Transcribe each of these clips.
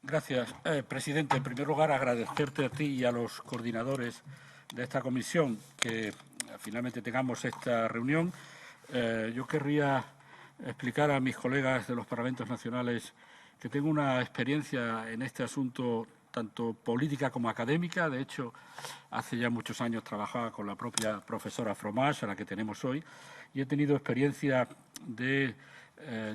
Gracias, presidente. En primer lugar, agradecerte a ti y a los coordinadores de esta comisión que finalmente tengamos esta reunión. Yo querría explicar a mis colegas de los parlamentos nacionales que tengo una experiencia en este asunto tanto política como académica. De hecho, hace ya muchos años trabajaba con la propia profesora Fromage, a la que tenemos hoy, y he tenido experiencia de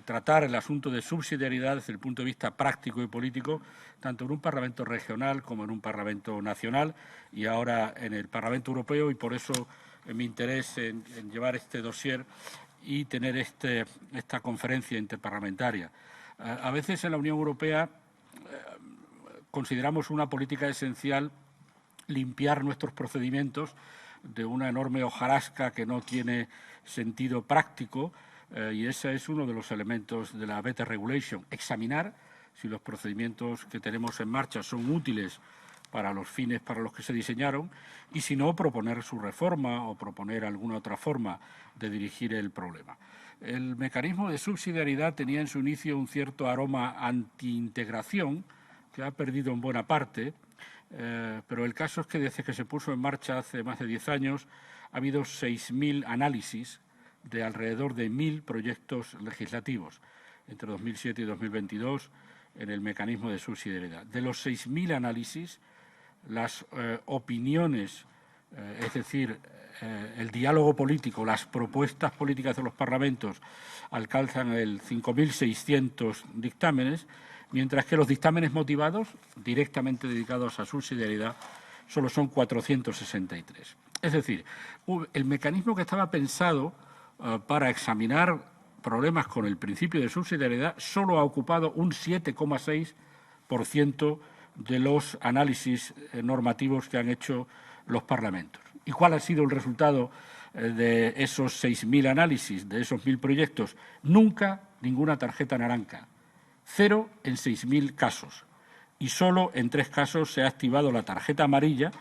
tratar el asunto de subsidiariedad desde el punto de vista práctico y político, tanto en un Parlamento regional como en un Parlamento nacional y ahora en el Parlamento Europeo, y por eso mi interés en llevar este dossier y tener esta conferencia interparlamentaria. A veces en la Unión Europea consideramos una política esencial limpiar nuestros procedimientos de una enorme hojarasca que no tiene sentido práctico, y ese es uno de los elementos de la Better Regulation, examinar si los procedimientos que tenemos en marcha son útiles para los fines para los que se diseñaron y, si no, proponer su reforma o proponer alguna otra forma de dirigir el problema. El mecanismo de subsidiariedad tenía en su inicio un cierto aroma antiintegración que ha perdido en buena parte, pero el caso es que desde que se puso en marcha hace más de 10 años ha habido 6.000 análisis de alrededor de 1.000 proyectos legislativos entre 2007 y 2022 en el mecanismo de subsidiariedad. De los 6.000 análisis, las opiniones, es decir, el diálogo político, las propuestas políticas de los parlamentos alcanzan el 5.600 dictámenes, mientras que los dictámenes motivados, directamente dedicados a subsidiariedad, solo son 463. Es decir, el mecanismo que estaba pensado para examinar problemas con el principio de subsidiariedad solo ha ocupado un 7,6% de los análisis normativos que han hecho los parlamentos. ¿Y cuál ha sido el resultado de esos 6.000 análisis, de esos 1.000 proyectos? Nunca ninguna tarjeta naranja. 0 en 6.000 casos. Y solo en 3 casos se ha activado la tarjeta amarilla,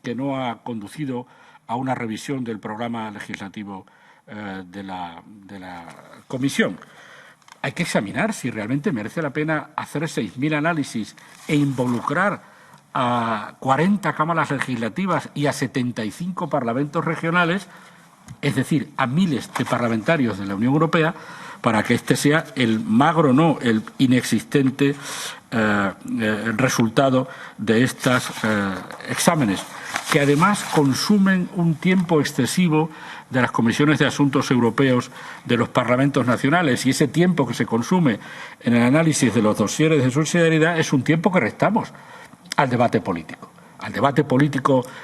que no ha conducido a una revisión del programa legislativo de la Comisión. Hay que examinar si realmente merece la pena hacer 6.000 análisis e involucrar a 40 cámaras legislativas y a 75 parlamentos regionales, es decir, a miles de parlamentarios de la Unión Europea, para que este sea el magro, no el inexistente resultado de estos exámenes, que además consumen un tiempo excesivo de las comisiones de asuntos europeos de los parlamentos nacionales, y ese tiempo que se consume en el análisis de los dosieres de subsidiariedad es un tiempo que restamos al debate político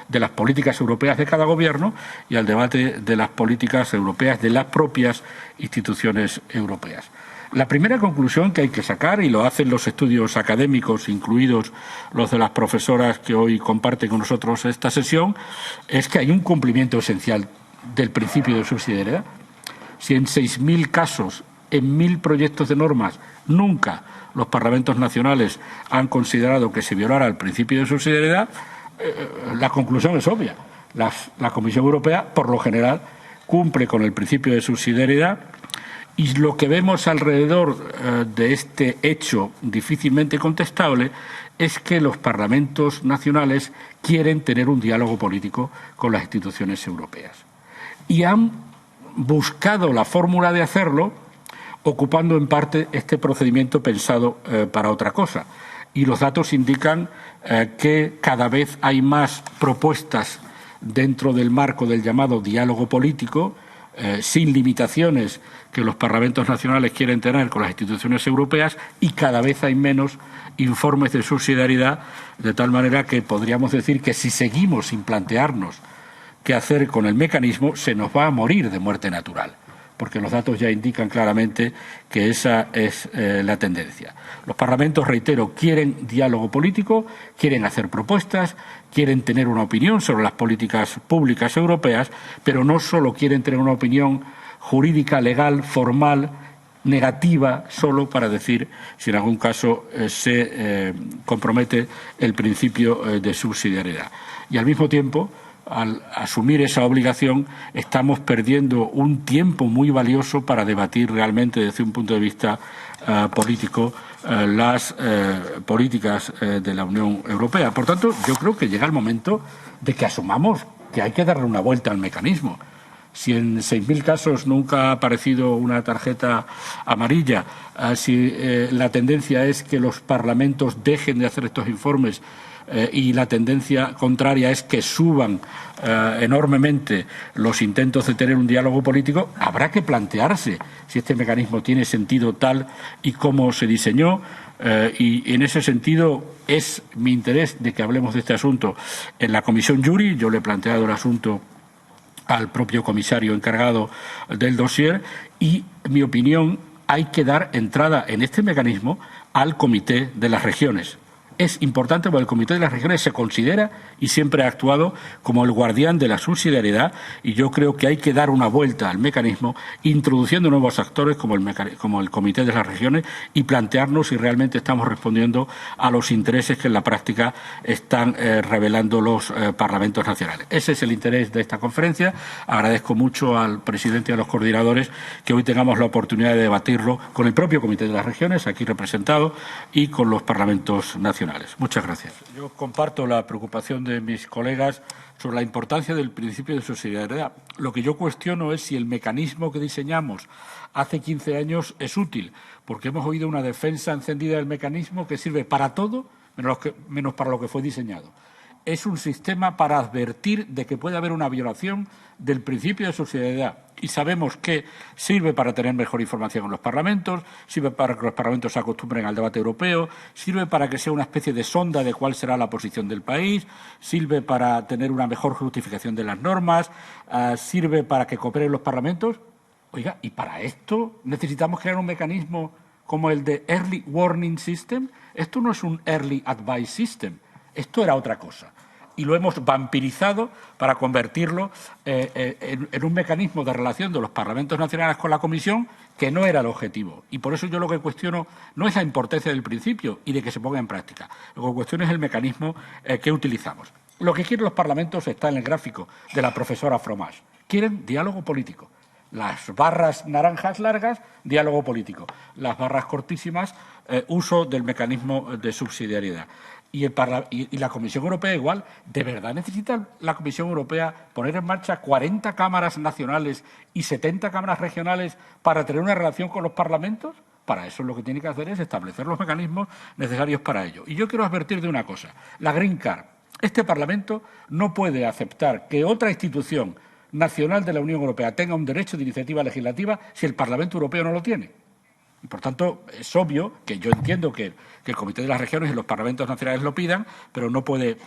de las políticas europeas de cada gobierno y al debate de las políticas europeas de las propias instituciones europeas. La primera conclusión que hay que sacar, y lo hacen los estudios académicos, incluidos los de las profesoras que hoy comparten con nosotros esta sesión, es que hay un cumplimiento esencial del principio de subsidiariedad. Si en 6.000 casos, en 1.000 proyectos de normas, nunca los parlamentos nacionales han considerado que se violara el principio de subsidiariedad, la conclusión es obvia. La Comisión Europea, por lo general, cumple con el principio de subsidiariedad, y lo que vemos alrededor de este hecho difícilmente contestable es que los parlamentos nacionales quieren tener un diálogo político con las instituciones europeas. Y han buscado la fórmula de hacerlo ocupando en parte este procedimiento pensado para otra cosa. Y los datos indican que cada vez hay más propuestas dentro del marco del llamado diálogo político, sin limitaciones que los parlamentos nacionales quieren tener con las instituciones europeas, y cada vez hay menos informes de subsidiariedad, de tal manera que podríamos decir que si seguimos sin plantearnos qué hacer con el mecanismo, se nos va a morir de muerte natural, porque los datos ya indican claramente que esa es la tendencia. Los parlamentos, reitero, quieren diálogo político, quieren hacer propuestas, quieren tener una opinión sobre las políticas públicas europeas, pero no solo quieren tener una opinión jurídica, legal, formal, negativa, solo para decir si en algún caso se compromete el principio de subsidiariedad. Y al mismo tiempo al asumir esa obligación, estamos perdiendo un tiempo muy valioso para debatir realmente desde un punto de vista político las políticas de la Unión Europea. Por tanto, yo creo que llega el momento de que asumamos que hay que darle una vuelta al mecanismo. Si en 6.000 casos nunca ha aparecido una tarjeta amarilla, si la tendencia es que los parlamentos dejen de hacer estos informes y la tendencia contraria es que suban enormemente los intentos de tener un diálogo político, habrá que plantearse si este mecanismo tiene sentido tal y cómo se diseñó. Y en ese sentido es mi interés de que hablemos de este asunto en la Comisión Juri. Yo le he planteado el asunto al propio comisario encargado del dossier y, en mi opinión, hay que dar entrada en este mecanismo al Comité de las Regiones. Es importante porque el Comité de las Regiones se considera y siempre ha actuado como el guardián de la subsidiariedad y yo creo que hay que dar una vuelta al mecanismo introduciendo nuevos actores como el Comité de las Regiones y plantearnos si realmente estamos respondiendo a los intereses que en la práctica están revelando los parlamentos nacionales. Ese es el interés de esta conferencia. Agradezco mucho al presidente y a los coordinadores que hoy tengamos la oportunidad de debatirlo con el propio Comité de las Regiones, aquí representado, y con los parlamentos nacionales. Muchas gracias. Yo comparto la preocupación de mis colegas sobre la importancia del principio de subsidiariedad. Lo que yo cuestiono es si el mecanismo que diseñamos hace 15 años es útil, porque hemos oído una defensa encendida del mecanismo que sirve para todo menos para lo que fue diseñado. Es un sistema para advertir de que puede haber una violación del principio de subsidiariedad. Y sabemos que sirve para tener mejor información en los parlamentos, sirve para que los parlamentos se acostumbren al debate europeo, sirve para que sea una especie de sonda de cuál será la posición del país, sirve para tener una mejor justificación de las normas, sirve para que cooperen los parlamentos. Oiga, y para esto necesitamos crear un mecanismo como el de Early Warning System. Esto no es un Early Advice System. Esto era otra cosa y lo hemos vampirizado para convertirlo en un mecanismo de relación de los parlamentos nacionales con la Comisión que no era el objetivo. Y por eso yo lo que cuestiono no es la importancia del principio y de que se ponga en práctica. Lo que cuestiono es el mecanismo que utilizamos. Lo que quieren los parlamentos está en el gráfico de la profesora Fromage. Quieren diálogo político. Las barras naranjas largas, diálogo político. Las barras cortísimas, uso del mecanismo de subsidiariedad. Y la Comisión Europea igual. ¿De verdad necesita la Comisión Europea poner en marcha 40 cámaras nacionales y 70 cámaras regionales para tener una relación con los parlamentos? Para eso lo que tiene que hacer es establecer los mecanismos necesarios para ello. Y yo quiero advertir de una cosa. La Green Card. Este Parlamento no puede aceptar que otra institución nacional de la Unión Europea tenga un derecho de iniciativa legislativa si el Parlamento Europeo no lo tiene. Y, por tanto, es obvio que yo entiendo que el Comité de las Regiones y los parlamentos nacionales lo pidan, pero no puede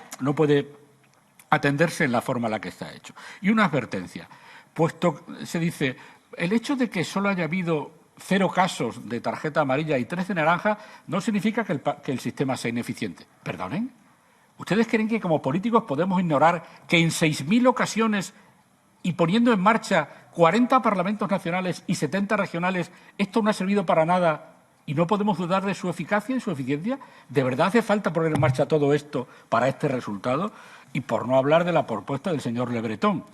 atenderse en la forma en la que está hecho. Y una advertencia, puesto se dice, el hecho de que solo haya habido 0 casos de tarjeta amarilla y 3 de naranja no significa que el sistema sea ineficiente. ¿Perdonen? ¿Ustedes creen que como políticos podemos ignorar que en 6.000 ocasiones y poniendo en marcha 40 parlamentos nacionales y 70 regionales, esto no ha servido para nada y no podemos dudar de su eficacia y su eficiencia? ¿De verdad hace falta poner en marcha todo esto para este resultado? Y por no hablar de la propuesta del señor Le Breton,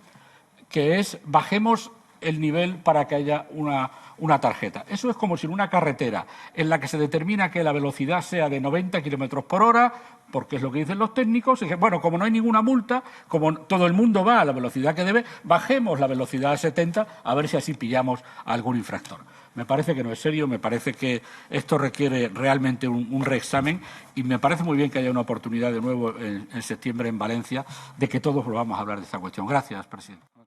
que es bajemos el nivel para que haya una tarjeta. Eso es como si en una carretera en la que se determina que la velocidad sea de 90 kilómetros por hora, porque es lo que dicen los técnicos, y que, bueno, como no hay ninguna multa, como todo el mundo va a la velocidad que debe, bajemos la velocidad a 70 a ver si así pillamos a algún infractor. Me parece que no es serio, me parece que esto requiere realmente un reexamen y me parece muy bien que haya una oportunidad de nuevo en septiembre en Valencia de que todos volvamos a hablar de esta cuestión. Gracias, presidente.